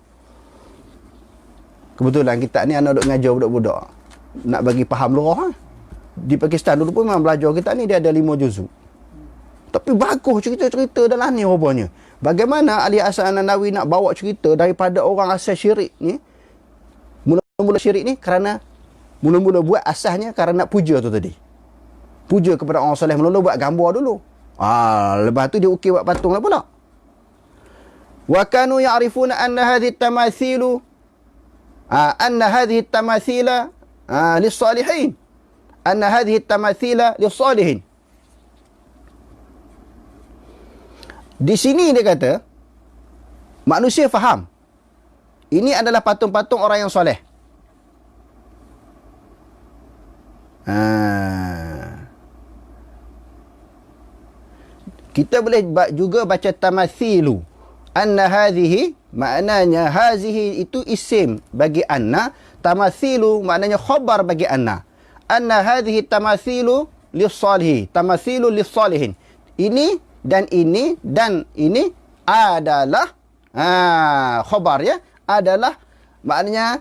Kebetulan kita ni anak duk ngajar budak-budak. Nak bagi faham lurah. Di Pakistan dulu pun memang belajar kita ni dia ada 5 juzuk. Tapi bagus cerita-cerita dalam ni rupanya. Bagaimana Ali Hasan An-Nanawi nak bawa cerita daripada orang asal syirik ni. Mula-mula syirik ni kerana mula-mula buat asasnya kerana nak puja tu tadi. Puja kepada orang soleh, mula-mula buat gambar dulu. Lepas tu dia ukir buat patung lah pula. Wa kanu ya'rifuna anna hadhihi tamathilu lis-salihin. Anna hadhihi tamathila lis-salihin. Di sini dia kata manusia faham ini adalah patung-patung orang yang soleh. Kita boleh juga baca tamathilu. Anna hadhihi, maknanya hazihi itu isim bagi anna. Tamathilu maknanya khabar bagi anna. Anna hadhihi tamathilu lis-salihin. Tamathilu lis-salihin. Ini dan ini adalah khabar ya. Adalah maknanya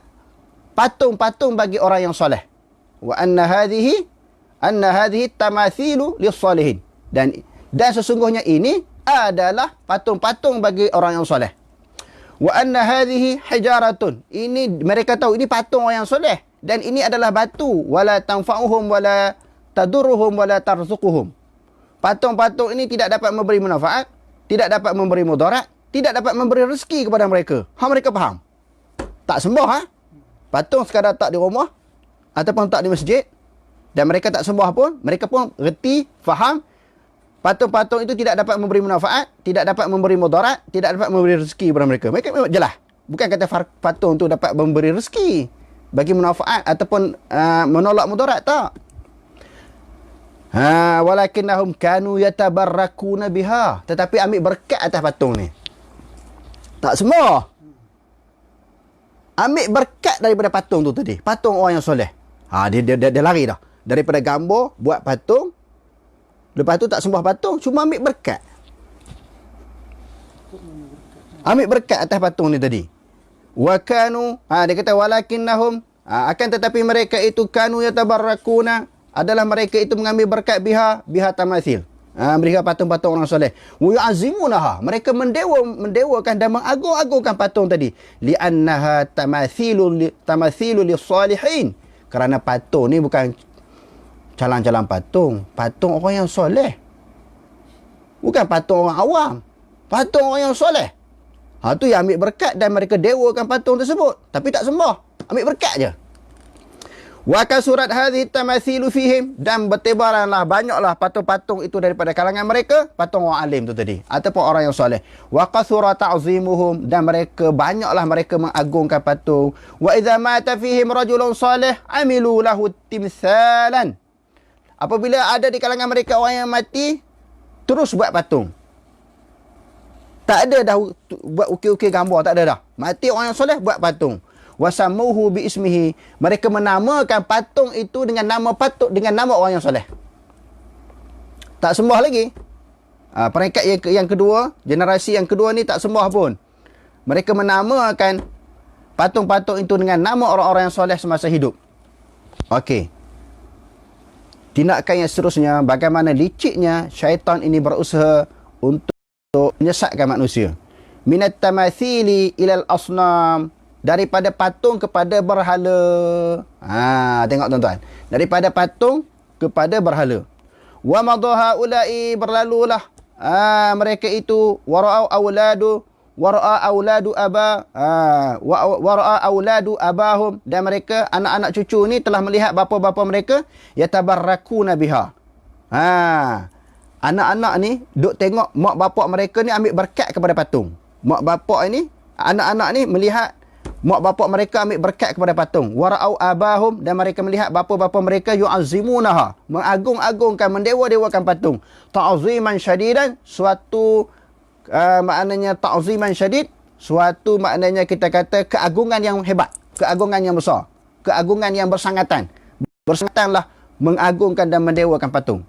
patung-patung bagi orang yang soleh. Wa anna hadhihi tamathilu lis-salihin. Dan sesungguhnya ini adalah patung-patung bagi orang yang soleh. Wa anna hadhihi hijaratun. Ini mereka tahu ini patung orang yang soleh dan ini adalah batu. Wala tanfa'uhum wala tadurruhum wala tarzuquhum. Patung-patung ini tidak dapat memberi manfaat, tidak dapat memberi mudarat, tidak dapat memberi rezeki kepada mereka. Mereka faham. Tak sembah patung sekadar tak di rumah ataupun tak di masjid dan mereka tak sembah pun, mereka pun reti, faham. Patung-patung itu tidak dapat memberi manfaat, tidak dapat memberi mudarat, tidak dapat memberi rezeki kepada mereka. Mereka memang jelas. Bukan kata patung itu dapat memberi rezeki, bagi manfaat ataupun menolak mudarat, tak. Walakinnahum kanu yatabarrakuna biha. Tetapi ambil berkat atas patung ni. Tak semua. Ambil berkat daripada patung tu tadi. Patung orang yang soleh. Dia lari dah. Daripada gambar, buat patung. Lepas tu tak sembah patung, cuma ambil berkat. Ambil berkat atas patung ni tadi. Wa kanu, dia kata walakinnahum, akan tetapi mereka itu kanu yatabarrakuna, adalah mereka itu mengambil berkat biha tamathil. Mereka patung-patung orang soleh. Wa yu'azzimunaha, mereka mendewakan dan mengagung-agungkan patung tadi. Li'annaha tamathilu lis-salihin. Kerana patung ni bukan calang-calang patung. Patung orang yang soleh. Bukan patung orang awam. Patung orang yang soleh. Tu yang ambil berkat dan mereka dewakan patung tersebut. Tapi tak sembah. Ambil berkat je. Wa kasurat hadhihi tamathilu fihim, dan bertebaranlah banyaklah patung-patung itu daripada kalangan mereka, patung orang alim tu tadi ataupun orang yang soleh. Wa kasura ta'zimuhum, dan banyaklah mereka mengagungkan patung. Wa idza mata fihim rajulun salih amilu lahu timthalan. Apabila ada di kalangan mereka orang yang mati, terus buat patung. Tak ada dah buat ukir-ukir gambar, tak ada dah. Mati orang yang soleh buat patung. Wasamuhu bi ismihi. Mereka menamakan patung itu dengan nama patung, dengan nama orang yang soleh. Tak sembah lagi. Peringkat yang kedua, generasi yang kedua ni tak sembah pun. Mereka menamakan patung-patung itu dengan nama orang-orang yang soleh semasa hidup. Okey. Tindakan yang seterusnya, bagaimana liciknya syaitan ini berusaha untuk menyesatkan manusia. Minat tamathili ilal asnam. Daripada patung kepada berhala. Tengok tuan-tuan. Daripada patung kepada berhala. Wa madha haula'i, berlalulah mereka itu wara'a auladu abahum, dan mereka anak-anak cucu ni telah melihat bapa-bapa mereka yatabarrakuna biha. Anak-anak ni duk tengok mak bapak mereka ni ambil berkat kepada patung. Mak bapak ni, anak-anak ni melihat mak bapak mereka ambil berkat kepada patung. Wara'au abahum, dan mereka melihat bapa-bapa mereka yu'azzimunaha, mengagung-agungkan, mendewa-dewakan patung. Ta'ziman syadidan, suatu maknanya ta'ziman syadid, suatu maknanya kita kata keagungan yang hebat, keagungan yang besar, keagungan yang bersangatan. Bersangatanlah mengagungkan dan mendewakan patung.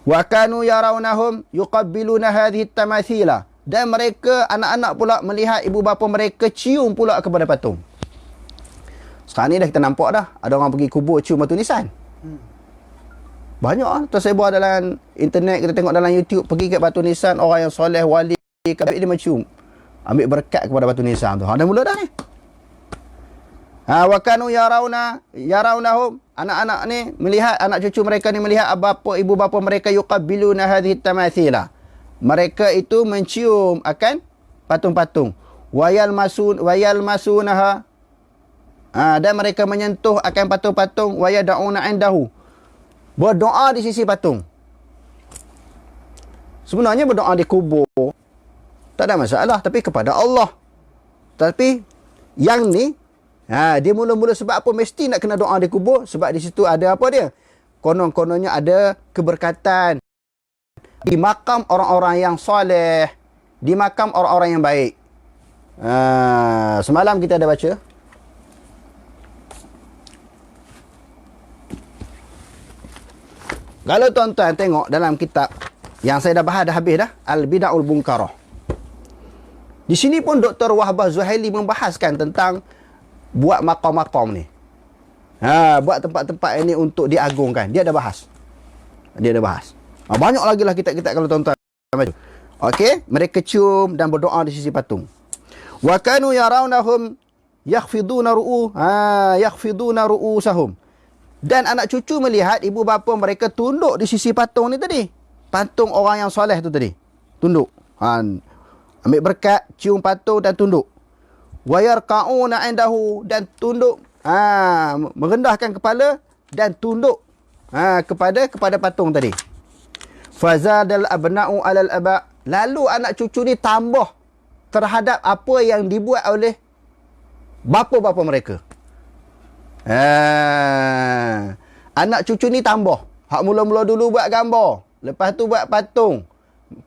Wa kanu yarawnahum yuqabbiluna hadhihi tamathila, dan mereka anak-anak pula melihat ibu bapa mereka cium pula kepada patung. Sekarang ni dah kita nampak dah ada orang pergi kubur cium batu nisan. Banyak lah tersebar dalam internet, kita tengok dalam YouTube, pergi ke batu nisan, orang yang soleh, wali, kabit dia mencium, ambil berkat kepada batu nisan tu. Dah mula dah ni. Wa kanu yarawnahum, anak-anak ni melihat, anak cucu mereka ni melihat bapa ibu bapa mereka yuqabbiluna hadhihi tamathila. Mereka itu mencium akan patung-patung. Wayal masunaha, dan mereka menyentuh akan patung-patung. Wayada'una indahu, berdoa di sisi patung. Sebenarnya berdoa di kubur tak ada masalah, tapi kepada Allah. Tapi yang ni, dia mula-mula sebab apa mesti nak kena doa di kubur? Sebab di situ ada apa dia? Konon-kononnya ada keberkatan di makam orang-orang yang soleh, di makam orang-orang yang baik. Semalam kita ada baca kalau tuan-tuan tengok dalam kitab yang saya dah bahas dah habis dah, Al-Bid'ahul Munkarah. Di sini pun Dr. Wahbah Zuhaili membahaskan tentang buat makam-makam ni. Buat tempat-tempat ini untuk diagungkan. Dia ada bahas. Banyak lagi lah kitab-kitab kalau tuan-tuan baca. Okey, mereka cium dan berdoa di sisi patung. Wa kanu yarawnahum yakhfiduna ru'usahum. Dan anak cucu melihat ibu bapa mereka tunduk di sisi patung ni tadi. Patung orang yang soleh tu tadi. Tunduk. Ambil berkat, cium patung dan tunduk. Wa yarqa'una 'indahu, dan tunduk, merendahkan kepala dan tunduk kepada patung tadi. Fazadal abna'u 'alal aba', lalu anak cucu ni tambah terhadap apa yang dibuat oleh bapa-bapa mereka. Anak cucu ni tambah. Hak mula-mula dulu buat gambar, lepas tu buat patung.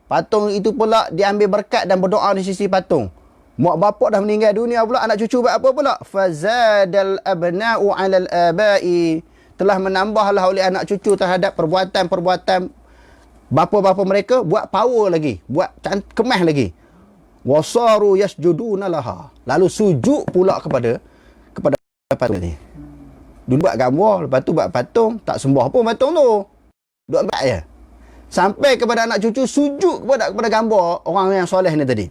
Patung itu pula diambil berkat dan berdoa di sisi patung. Mak bapak dah meninggal dunia pula, anak cucu buat apa pula? Fazadal abna'u 'alal aba'i, telah menambahlah oleh anak cucu terhadap perbuatan-perbuatan bapa-bapa mereka, buat power lagi, buat kemas lagi. Wasaru yasjuduna laha, lalu sujud pula kepada patung ni. Dulu buat gambar, lepas tu buat patung, tak sembah pun patung tu, duk ambil je. Sampai kepada anak cucu sujud kepada gambar orang yang soleh ni tadi.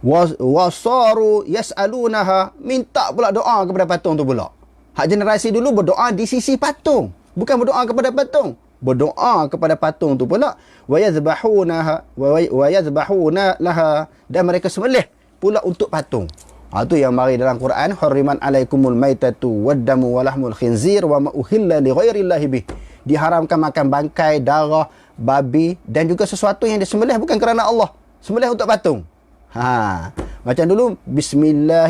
Wasaru yas'alunaha, minta pula doa kepada patung tu pula. Hak generasi dulu berdoa di sisi patung, bukan berdoa kepada patung, berdoa kepada patung tu pula. Wa yadhbahunaha wa yadhbahuna laha, dan mereka sembelih pula untuk patung. Itu yang mari dalam Quran, hurriman alaikumul maitatu waddamu walahmul khinzir wa ma uhilla li ghairillahi bih. Diharamkan makan bangkai, darah babi dan juga sesuatu yang disembelih bukan kerana Allah, sembelih untuk patung. Macam dulu bismillah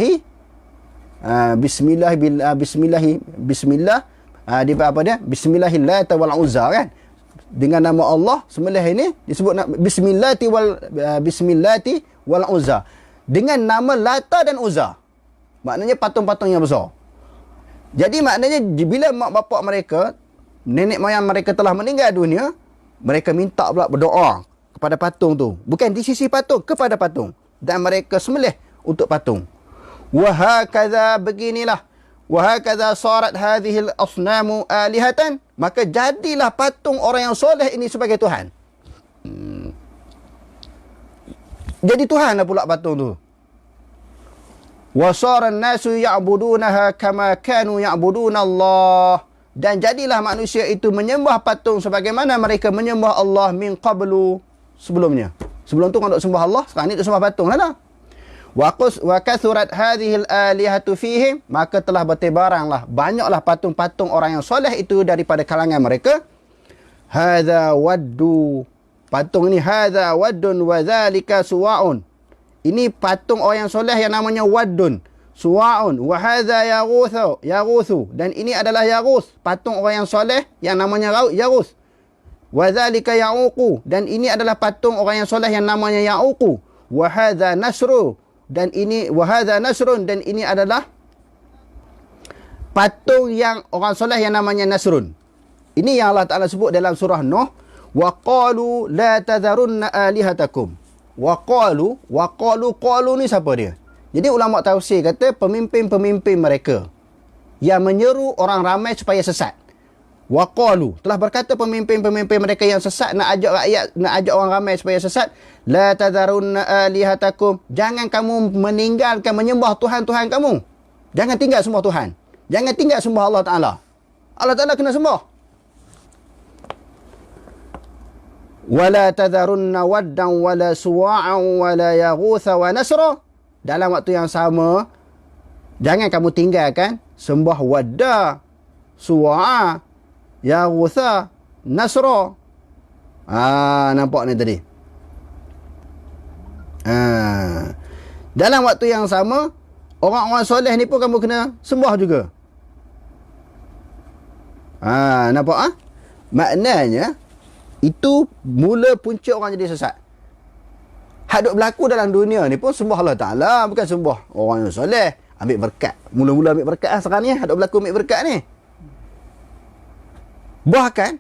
dia apa dia? Bismillahillat wal uzza kan. dengan nama Allah, sembelih ini disebut Bismillati wal Uzza. Dengan nama Lata dan Uzza. Maknanya patung-patung yang besar. Jadi maknanya bila mak bapak mereka, nenek moyang mereka telah meninggal dunia, mereka minta pula berdoa kepada patung tu. Bukan di sisi patung, kepada patung. Dan mereka sembelih untuk patung. Wahakadha, beginilah. Wahakadha sarat hadhil asnamu alihatan. Maka jadilah patung orang yang soleh ini sebagai Tuhan. Jadi Tuhan lah pula patung tu. Wasaran nasu ya'budunaha kama kanu ya'buduna Allah. Dan jadilah manusia itu menyembah patung sebagaimana mereka menyembah Allah min qablu, sebelumnya. Sebelum tu kalau sembah Allah, sekarang ni tu sembah patung lah. Wa kathurat hadhil alihatu fihim, maka telah bertebaranglah, banyaklah patung-patung orang yang soleh itu daripada kalangan mereka. Hadza waddu, patung ini hadza waddun wa dzalika suwa'un. Ini patung orang yang soleh yang namanya waddun, suwa'un, wa hadza yaghuthu, dan ini adalah Yaghuth, patung orang yang soleh yang namanya Yaghuth. Wa dzalika ya'uqu, dan ini adalah patung orang yang soleh yang namanya Ya'uqu. Wa hadza nasru, dan ini wahadha nasrun, dan ini adalah patung yang orang soleh yang namanya Nasrun. Ini yang Allah Ta'ala sebut dalam surah Nuh. Wa qalu la tadharunna alihatakum. Wa qalu ni siapa dia? Jadi ulama tafsir kata pemimpin-pemimpin mereka yang menyeru orang ramai supaya sesat. Wa qalu, telah berkata pemimpin-pemimpin mereka yang sesat, nak ajak rakyat, nak ajak orang ramai supaya sesat, la tadharunna alihatakum, jangan kamu meninggalkan menyembah Tuhan-Tuhan kamu. Jangan tinggal sembah Tuhan. Jangan tinggal sembah Allah Ta'ala. Allah Ta'ala kena sembah. Wala tadharunna waddan wala suwa'an wala yaghutha wa nasra. Dalam waktu yang sama, jangan kamu tinggalkan sembah Wadda, Suwa'a, Yaghutha, Nasra. Nampak ni tadi. Dalam waktu yang sama, orang-orang soleh ni pun kamu kena sembah juga. Nampak? Maknanya, itu mula punca orang jadi sesat. Hak duk berlaku dalam dunia ni pun sembah Allah Ta'ala, bukan sembah orang yang soleh. Ambil berkat. Mula-mula ambil berkat sekarang ni. Hak duk berlaku ambil berkat ni. Bahkan,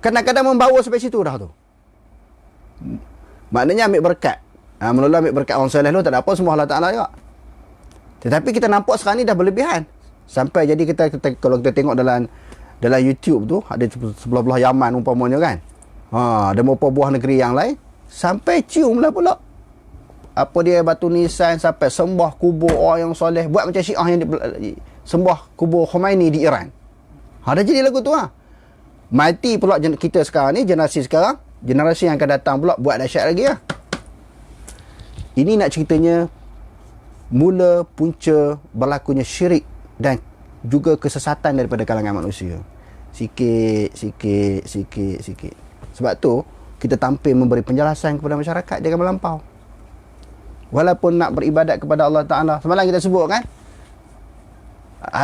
kadang-kadang membawa sampai situ dah tu. Maknanya ambil berkat. Mula-mula ambil berkat orang soleh tu, tak ada apa, sembah Allah Ta'ala juga. Tetapi kita nampak sekarang ni dah berlebihan. Sampai jadi kita kalau kita tengok dalam YouTube tu, ada sebelah-belah Yaman umpamanya kan. Ada beberapa buah negeri yang lain. Sampai ciumlah pula. Apa dia batu nisan, sampai sembah kubur orang yang soleh. Buat macam Syiah yang sembah kubur Khomeini di Iran. Dah jadi lagu tu . Mati pula kita sekarang ni, generasi sekarang, generasi yang akan datang pula buat dahsyat lagi . Ini nak ceritanya mula punca berlakunya syirik dan juga kesesatan daripada kalangan manusia. Sikit. Sebab tu kita tampil memberi penjelasan kepada masyarakat jangan melampau. Walaupun nak beribadat kepada Allah Ta'ala. Semalam kita sebut kan,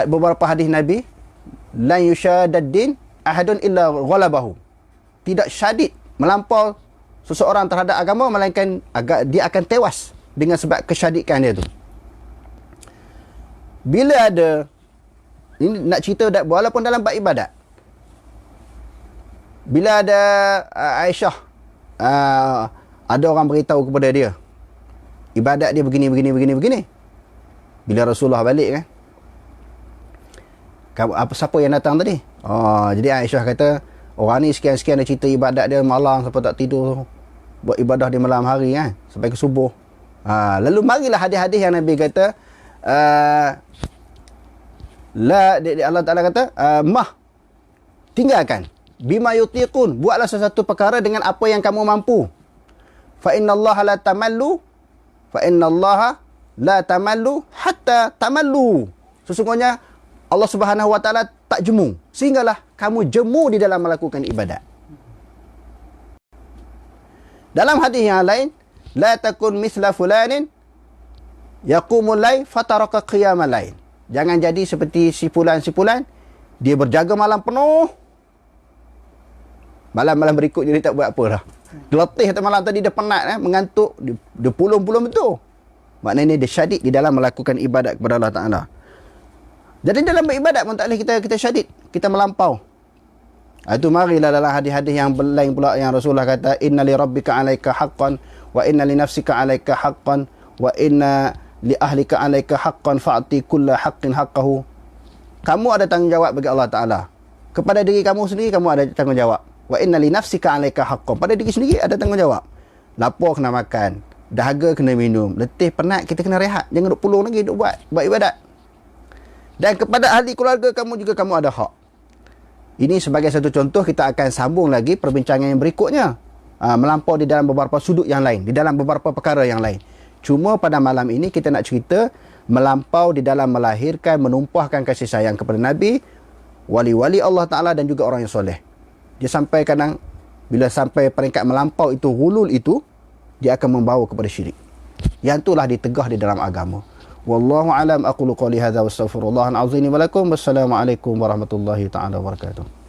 beberapa hadis Nabi, lan yushadaddin ahadun illa ghalabahu. Tidak syadid melampau seseorang terhadap agama, melainkan dia akan tewas dengan sebab kesyadikan dia tu. Bila ada, ini nak cerita walaupun dalam bab ibadat, bila ada Aisyah, ada orang beritahu kepada dia ibadat dia begini. Bila Rasulullah balik kan, siapa yang datang tadi? Jadi Aisyah kata, orang ni sekian-sekian dia cerita ibadat dia malam sampai tak tidur, buat ibadah di malam hari kan, sampai ke subuh. Lalu marilah hadis-hadis yang Nabi kata, Allah Ta'ala kata, tinggalkan bima yutiqun, buatlah sesuatu perkara dengan apa yang kamu mampu. Fa innallaha la tamallu hatta tamallu. Sesungguhnya Allah Subhanahu wa Ta'ala tak jemu sehinggalah kamu jemu di dalam melakukan ibadat. Dalam hadis yang lain, la takun mithla fulanin yaqumul lail fataraka qiyamal lail. Jangan jadi seperti si fulan, dia berjaga malam penuh, Malam-malam berikutnya dia tak buat apa dah. Letih malam tadi dia penat, mengantuk, dia pulung-pulung betul. Maknanya dia syadid di dalam melakukan ibadat kepada Allah Ta'ala. Jadi dalam beribadat pun tak boleh kita syadid, kita melampau. Itu marilah dalam hadis-hadis yang lain pula yang Rasulullah kata, inna li rabbika 'alaika haqqan wa inna li nafsika 'alaika haqqan wa inna li ahlika 'alaika haqqan fa'ti kulla haqqin haqqahu. Kamu ada tanggungjawab bagi Allah Ta'ala. Kepada diri kamu sendiri kamu ada tanggungjawab. Wa inna li nafsika 'alaika haqqan. Pada diri sendiri ada tanggungjawab. Lapar kena makan, dahaga kena minum, letih penat kita kena rehat. Jangan duk pulung lagi duk buat ibadat. Dan kepada ahli keluarga kamu juga kamu ada hak. Ini sebagai satu contoh, kita akan sambung lagi perbincangan yang berikutnya. Melampau di dalam beberapa sudut yang lain, di dalam beberapa perkara yang lain. Cuma pada malam ini kita nak cerita melampau di dalam melahirkan, menumpahkan kasih sayang kepada Nabi, wali-wali Allah Ta'ala dan juga orang yang soleh. Dia sampai kadang, bila sampai peringkat melampau itu, hulul itu, dia akan membawa kepada syirik. Yang itulah ditegah di dalam agama. Wallahu alam, aqulu qawli hadza wa astaghfirullahal azim wa lakum. Wassalamualaikum warahmatullahi taala wabarakatuh.